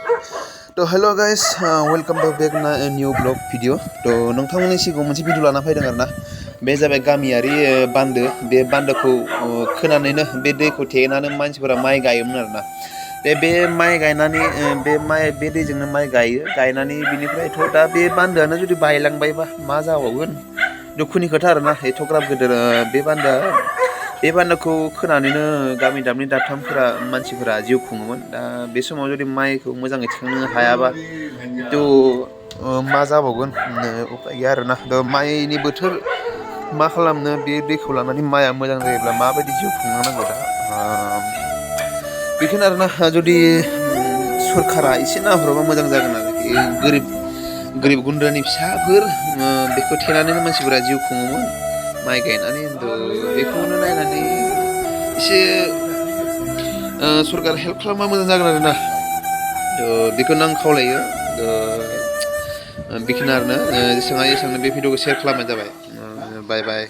तो hello guys welcome back ना new blog video तो नोंथांमोननि सिगाङाव मोनसे भिडिअ लाना फैदों आरोना बे जाबाय गामियारि बान्दो बे बान्दोखौ खोनानैनो बे दैखौ थेनानै मानसिफोरा माइ गायोमोन आरोना बे माइ गायनानै बे दैजोंनो माइ गायो गायनानै बिनिफ्रायथ' दा बे बान्दोआनो जुदि बायलांबायबा मा जाबावगोन दुखुनि खोथा आरोना एथ'ग्राब गिदिर बे बान्दोखौ खोनानैनो गामि दाबनै दाबथामफोरा मानसिफोरा जिउ खुङोमोन दा बे समाव जुदि माइखौ मोजाङै थिखांनो हायाबा मा जाबावगोन उपाय गैया आरोना माइनि बोथोर मा खालामनो बे दैखौ लानानै माइआ मोजां जायोब्ला माबायदि जिउ खुंलांनांगौ दा बेखौनो आरोना जुदि सरकारा एसे नाहरोबा मोजां जागोन आरोखि गोरिब गुन्द्रानि फिसाफोर बेखौ थेनानैनो मानसिफोरा जिउ खुङोमोन माइ गायनानै बेखौनो नायनानै एसे सरकारा हेल्प खालामबा मोजां जागोन आरोना बेखौनो आं खावलायो बेखिनि आरोना जेसेबां बे भिडिअखौ शेयार खालामनाय जाबाय बाय बाय